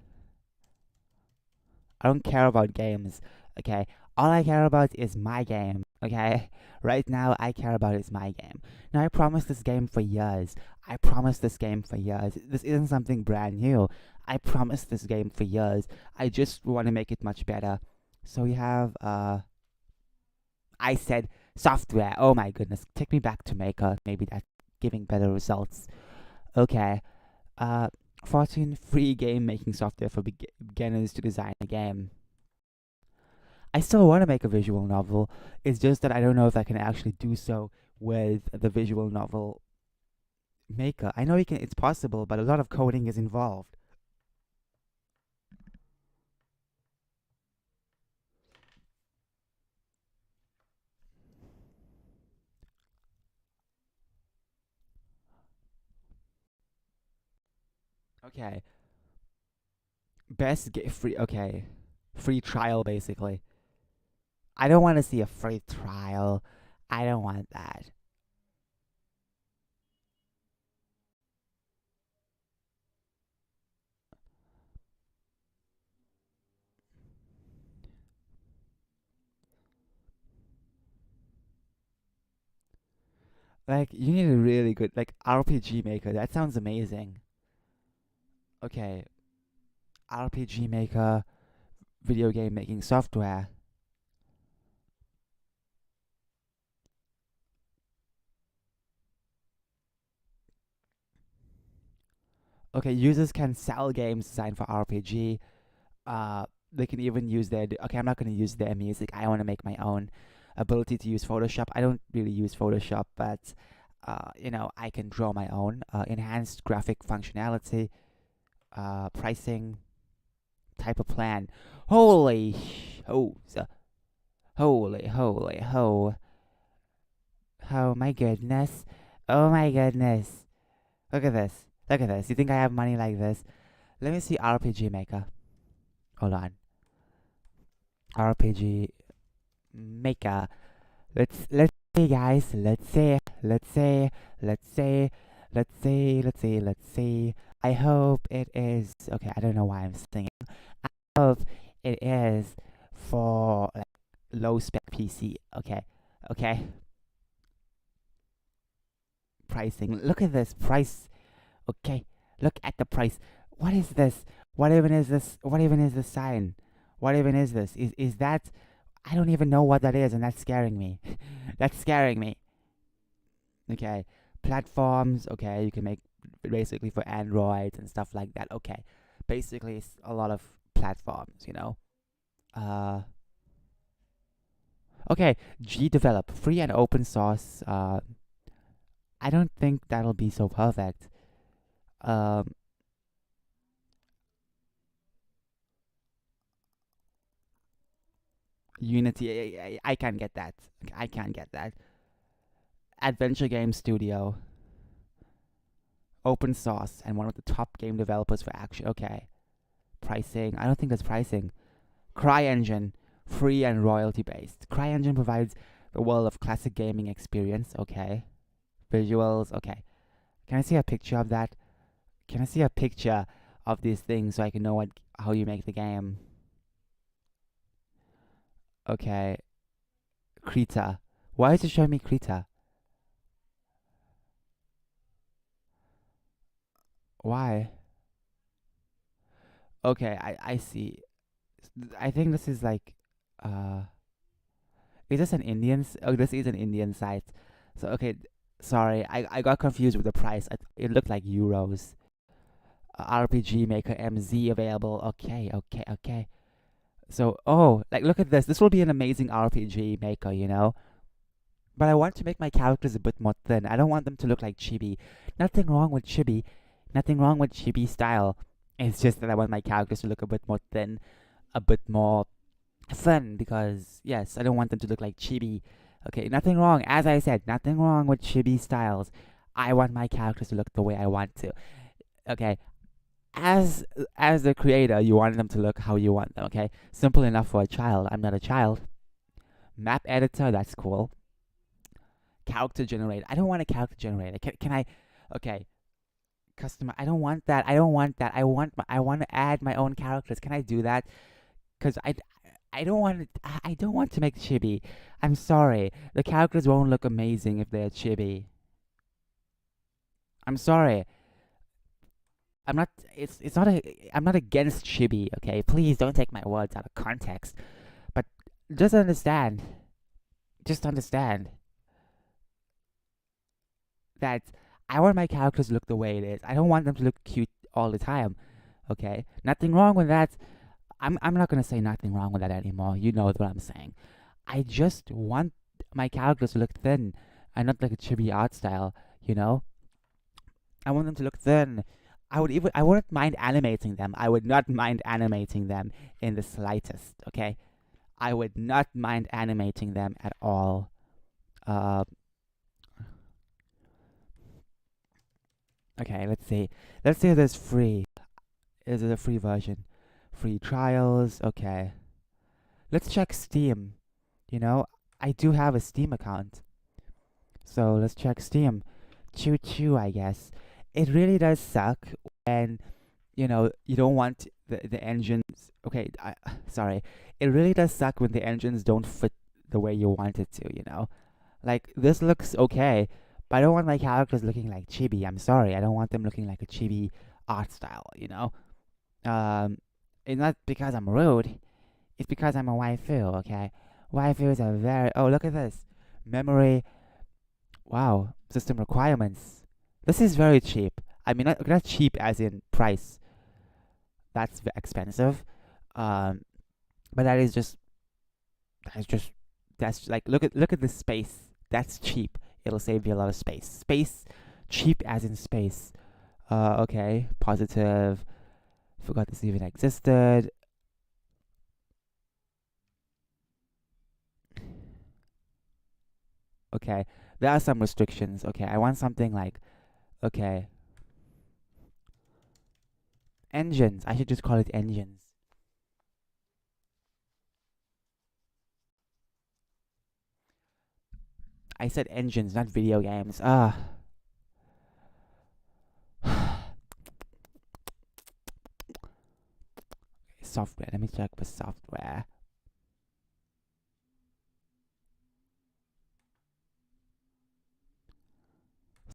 Speaker 1: I don't care about games. Okay. All I care about is my game. Okay. Right now, I care about is my game. Now, I promised this game for years. I promised this game for years. This isn't something brand new. I promised this game for years. I just want to make it much better. So we have I said software. Oh my goodness. Take me back to Maker. Maybe that's giving better results. Okay. Uh 14 free game making software for beginners to design a game. I still want to make a visual novel. It's just that I don't know if I can actually do so with the visual novel maker. I know it's possible, but a lot of coding is involved. Okay. Free, okay. Free trial basically. I don't want to see a free trial. I don't want that. Like you need a really good like RPG maker. That sounds amazing. Okay, RPG maker, video game making software. Okay, users can sell games designed for RPG. They can even use okay, I'm not going to use their music. I want to make my own ability to use Photoshop. I don't really use Photoshop, but you know, I can draw my own enhanced graphic functionality, pricing, type of plan. Holy hose. Holy ho. Oh my goodness. Oh my goodness. Look at this. Look at this. You think I have money like this? Let me see RPG Maker. Hold on. RPG Maker. Let's see guys. Let's see. Let's see. I hope it is okay. I don't know why I'm singing. I hope it is for like low spec PC. Okay. Pricing. Look at this price. Okay, look at the price. What is this? What even is this? What even is this sign? What even is this? Is that? I don't even know what that is, and that's scaring me. That's scaring me. Okay, platforms. Okay, you can make basically for Androids and stuff like that. Okay, basically it's a lot of platforms. Uh, okay, G develop free and open source. I don't think that'll be so perfect. Um, Unity. I can't get that. I can't get that. Adventure Game Studio, open source, and one of the top game developers for action. Okay, pricing. I don't think that's pricing. CryEngine, free and royalty based. CryEngine provides the world of classic gaming experience. Okay, visuals. Okay, can I see a picture of that? Can I see a picture of these things so I can know how you make the game? Okay, Krita. Why is it showing me Krita? Why? Okay, I see. I think this is like uh is this an Indian? Oh, this is an Indian site. So okay, sorry, I got confused with the price. It looked like euros. RPG Maker MZ available. Okay. So like look at this. This will be an amazing RPG Maker, But I want to make my characters a bit more thin. I don't want them to look like chibi. Nothing wrong with chibi. Nothing wrong with chibi style. It's just that I want my characters to look a bit more thin, a bit more fun because yes, I don't want them to look like chibi. Okay, nothing wrong. As I said, nothing wrong with chibi styles. I want my characters to look the way I want to. Okay, as the creator, you want them to look how you want them. Okay, simple enough for a child. I'm not a child. Map editor, that's cool. Character generator. I don't want a character generator. Can I? Okay, customer. I don't want that. I don't want that. I want to add my own characters. Can I do that? Because I don't want to make chibi. I'm sorry. The characters won't look amazing if they're chibi. I'm sorry. It's not a I'm not against chibi, okay? Please don't take my words out of context. But just understand. Just understand that I want my characters to look the way it is. I don't want them to look cute all the time. Okay? Nothing wrong with that. I'm not gonna say nothing wrong with that anymore. You know what I'm saying. I just want my characters to look thin and not like a chibi art style, you know? I want them to look thin. I wouldn't mind animating them. I would not mind animating them in the slightest, okay? I would not mind animating them at all. Uh, okay, let's see. Let's see if there's free. Is it a free version? Free trials, okay. Let's check Steam. You know, I do have a Steam account. So let's check Steam. Choo choo, I guess. It really does suck when you don't want the engines. Okay, sorry. It really does suck when the engines don't fit the way you want it to. Like this looks okay, but I don't want my characters looking like chibi. I'm sorry, I don't want them looking like a chibi art style. Um, it's not because I'm rude. It's because I'm a waifu. Okay, waifus are very. Oh, look at this memory. Wow, system requirements. This is very cheap. I mean, not cheap as in price. That's expensive. Um, but that's like look at the space. That's cheap. It'll save you a lot of space. Space, cheap as in space. Okay, positive. Forgot this even existed. Okay, there are some restrictions. Okay, I want something like okay engines. I should just call it engines. I said engines, not video games. software. Let me check the software.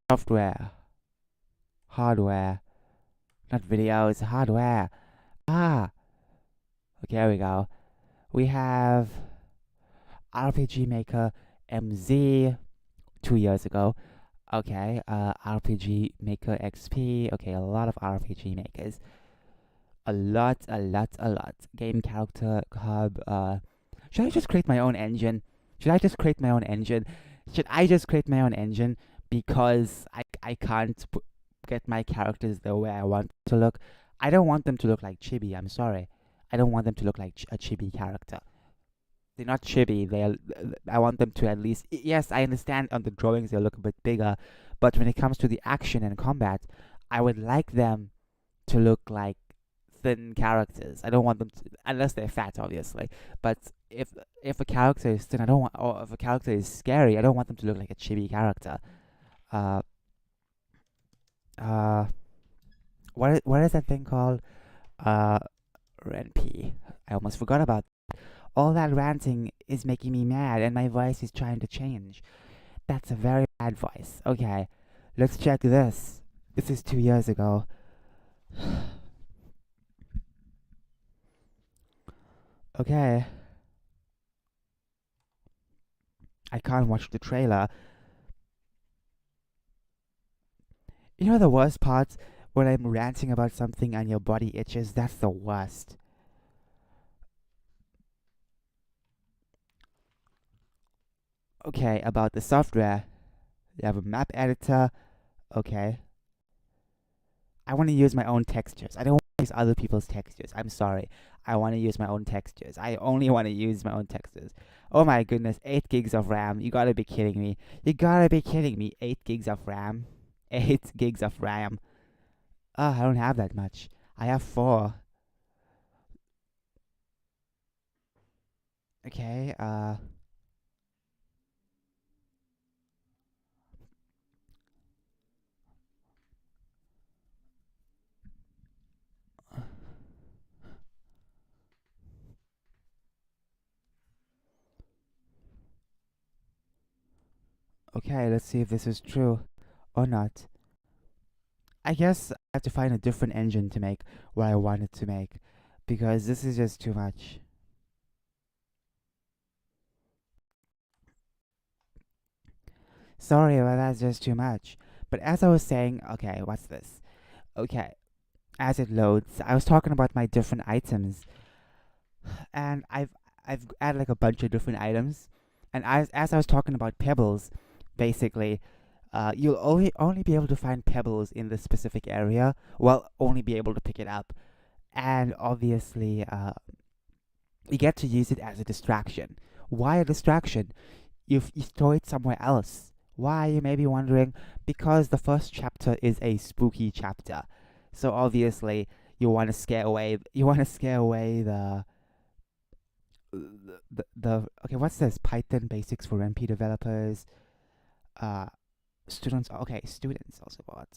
Speaker 1: Software. Hardware. Not videos, hardware. Ah, okay, here we go. We have RPG Maker MZ 2 years ago. Okay, RPG Maker XP. Okay, a lot of RPG Makers. A lot. Game Character Hub. Should I just create my own engine? Should I just create my own engine? Should I just create my own engine because I can't get my characters the way I want to look? I don't want them to look like chibi. I'm sorry. I don't want them to look like a chibi character. They're not chibi. I want them to at least. Yes, I understand on the drawings they look a bit bigger, but when it comes to the action and combat, I would like them to look like thin characters. I don't want them to, unless they're fat, obviously. But if a character is thin, I don't want. Or if a character is scary, I don't want them to look like a chibi character. Uh, uh, what is that thing called? Uh, Renpy. I almost forgot about. All that ranting is making me mad, and my voice is trying to change. That's a very bad voice. Okay, let's check this. This is 2 years ago. Okay, I can't watch the trailer. You know the worst part? When I'm ranting about something and your body itches, that's the worst. Okay, about the software. You have a map editor. Okay. I want to use my own textures. I don't want to use other people's textures. I'm sorry. I want to use my own textures. I only want to use my own textures. Oh my goodness, 8 gigs of RAM. You gotta be kidding me. You gotta be kidding me. 8 gigs of RAM. 8 gigs of RAM. I don't have that much. I have 4. Okay, okay, let's see if this is true or not. I guess I have to find a different engine to make what I wanted to make because this is just too much. Sorry, but that's just too much. But as I was saying, okay, what's this? Okay, as it loads, I was talking about my different items, and I've added like a bunch of different items, and as I was talking about pebbles, basically, you'll only be able to find pebbles in this specific area. Well, only be able to pick it up, and obviously, you get to use it as a distraction. Why a distraction? You throw it somewhere else. Why, you may be wondering? Because the first chapter is a spooky chapter. So obviously you want to scare away the okay, what's this? Python basics for MP developers. Uh students okay, students also bought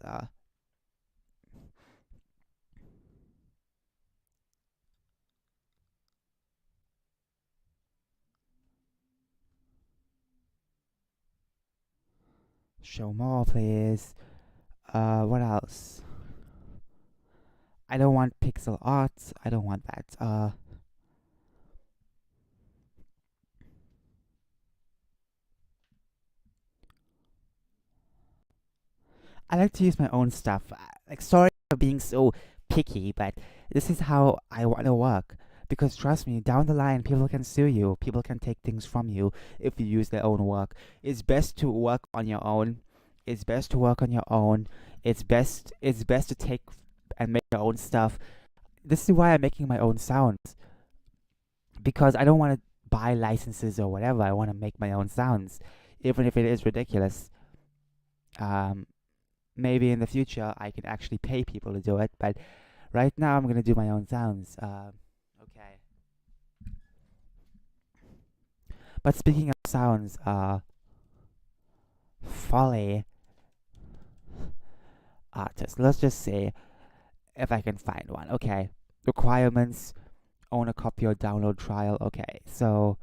Speaker 1: show more please. What else? I don't want pixel art. I don't want that. I like to use my own stuff. Like, sorry for being so picky, but this is how I want to work. Because trust me, down the line, people can sue you. People can take things from you if you use their own work. It's best to work on your own. It's best to work on your own. It's best to take and make your own stuff. This is why I'm making my own sounds. Because I don't want to buy licenses or whatever. I want to make my own sounds, even if it is ridiculous. Um, Maybe in the future I can actually pay people to do it, but right now I'm gonna do my own sounds. Okay. But speaking of sounds, Folly artist. Let's just see if I can find one. Okay. Requirements. own a copy or download trial. Okay, so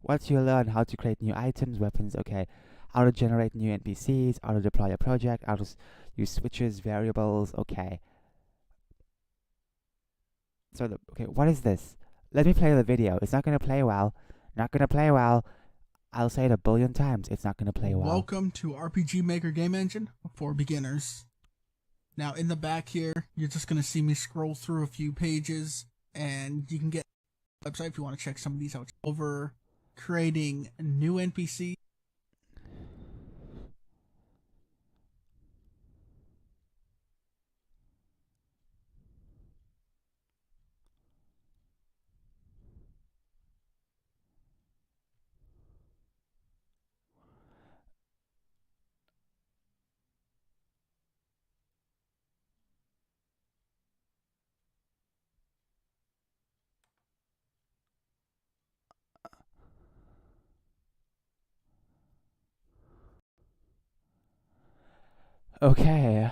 Speaker 1: once you learn how to create new items, weapons, okay, how to generate new NPCs, how to deploy a project, how to use switches, variables, okay. So, okay, what is this? Let me play the video. It's not gonna play well. Not gonna play well. I'll say it a billion times. It's not gonna play well.
Speaker 2: Welcome to RPG Maker Game Engine for beginners. Now, in the back here, you're just going to see me scroll through a few pages, and you can get the website if you want to check some of these out. Over creating new NPCs.
Speaker 1: Okay.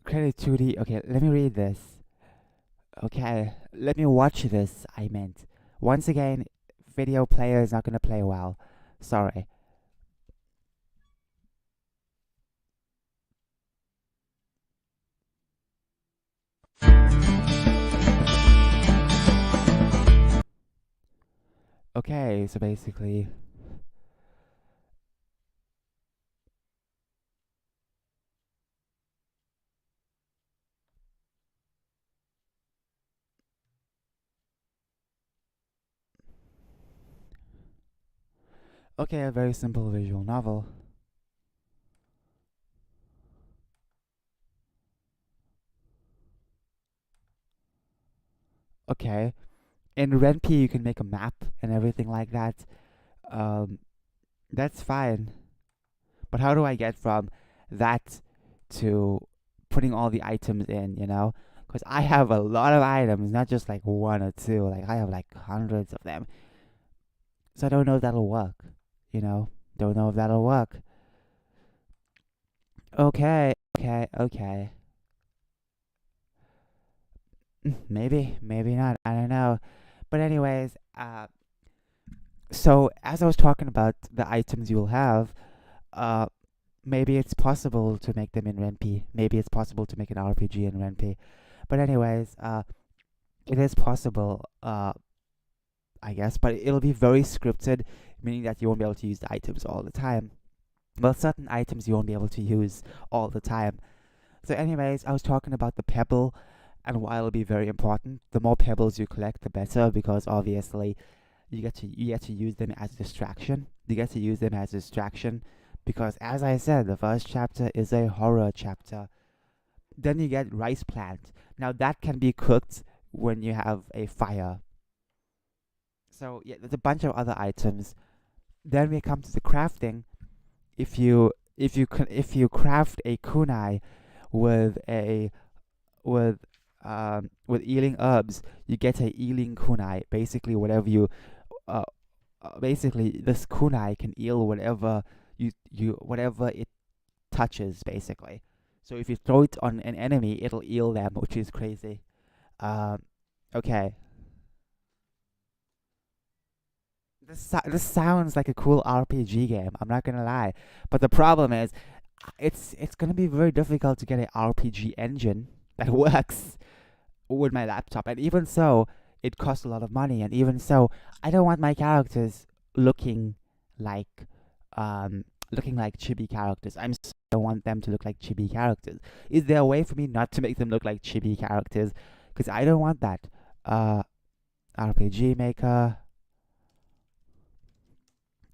Speaker 1: Create a 2D. Okay, let me read this. Okay, let me watch this. I meant. Once again, video player is not gonna play well. Sorry. Okay, so basically. Okay, a very simple visual novel. Okay. In Ren'Py, you can make a map and everything like that. Um, that's fine. But how do I get from that to putting all the items in, you know? Because I have a lot of items, not just like one or two. Like, I have like hundreds of them. So I don't know if that'll work, you know? Don't know if that'll work. Okay. Maybe, maybe not. I don't know. But anyways, so as I was talking about the items you will have, uh, maybe it's possible to make them in Ren'Py. Maybe it's possible to make an RPG in Ren'Py. But anyways, it is possible, I guess, but it'll be very scripted, meaning that you won't be able to use the items all the time. Well, certain items you won't be able to use all the time. So, anyways, I was talking about the pebble and why it'll be very important. The more pebbles you collect, the better, because obviously you get to use them as a distraction. You get to use them as a distraction because, as I said, the first chapter is a horror chapter. Then you get rice plant. Now that can be cooked when you have a fire. So yeah, there's a bunch of other items. Then we come to the crafting. If you craft a kunai with a with healing herbs, you get a healing kunai. Basically, uh, basically this kunai can heal whatever it touches. Basically, so if you throw it on an enemy, it'll heal them, which is crazy. Um, okay, this sounds like a cool RPG game. I'm not gonna lie, but the problem is, it's gonna be very difficult to get an RPG engine that works with my laptop, and even so, it costs a lot of money. And even so, I don't want my characters looking like looking like chibi characters. I don't want them to look like chibi characters. Is there a way for me not to make them look like chibi characters? Because I don't want that. Uh, RPG Maker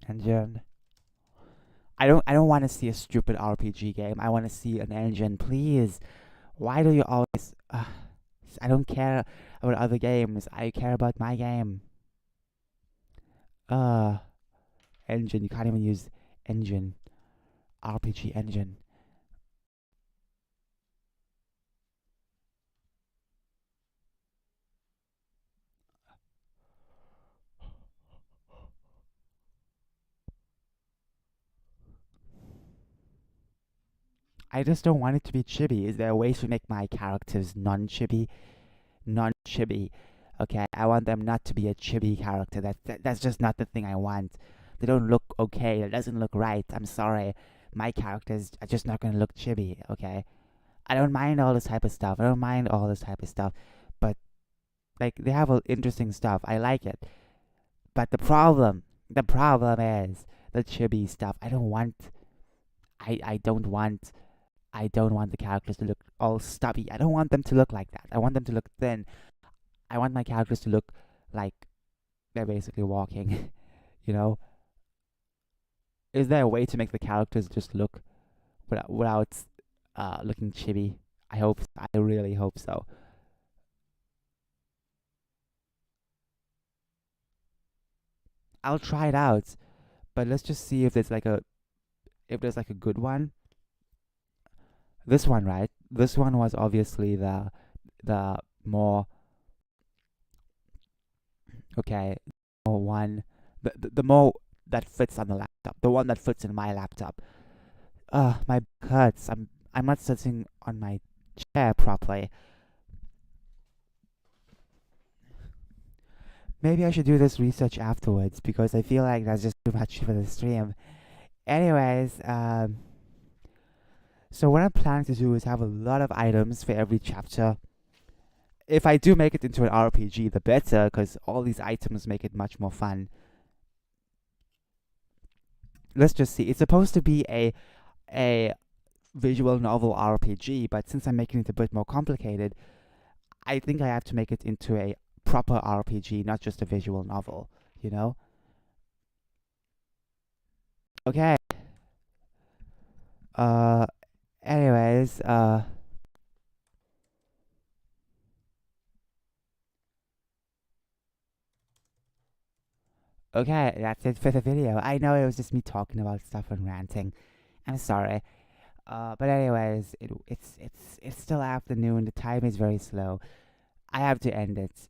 Speaker 1: engine. I don't want to see a stupid RPG game. I want to see an engine, please. Why do you always? I don't care about other games. I care about my game. Uh, engine. You can't even use engine. RPG engine. I just don't want it to be chibi. Is there a way to make my characters non-chibi? Non-chibi. Okay, I want them not to be a chibi character. That's just not the thing I want. They don't look okay. It doesn't look right. I'm sorry. My characters are just not gonna look chibi. Okay, I don't mind all this type of stuff. I don't mind all this type of stuff, but like they have interesting stuff. I like it. But the problem is the chibi stuff. I don't want. I don't want the characters to look all stubby. I don't want them to look like that. I want them to look thin. I want my characters to look like they're basically walking. you know, is there a way to make the characters just look without looking chibi? I hope. I really hope so. I'll try it out, but let's just see if there's like a good one. This one, right? This one was obviously the more okay, more one the more that fits on the laptop, the one that fits in my laptop. My back hurts. I'm not sitting on my chair properly. Maybe I should do this research afterwards because I feel like that's just too much for the stream. Anyways, so what I'm planning to do is have a lot of items for every chapter. If I do make it into an RPG, the better, because all these items make it much more fun. Let's just see. It's supposed to be a visual novel RPG, but since I'm making it a bit more complicated, I think I have to make it into a proper RPG, not just a visual novel, you know? Okay. Uh anyways, okay, that's it for the video. I know it was just me talking about stuff and ranting. I'm sorry. But anyways, it's still afternoon. The time is very slow. I have to end it.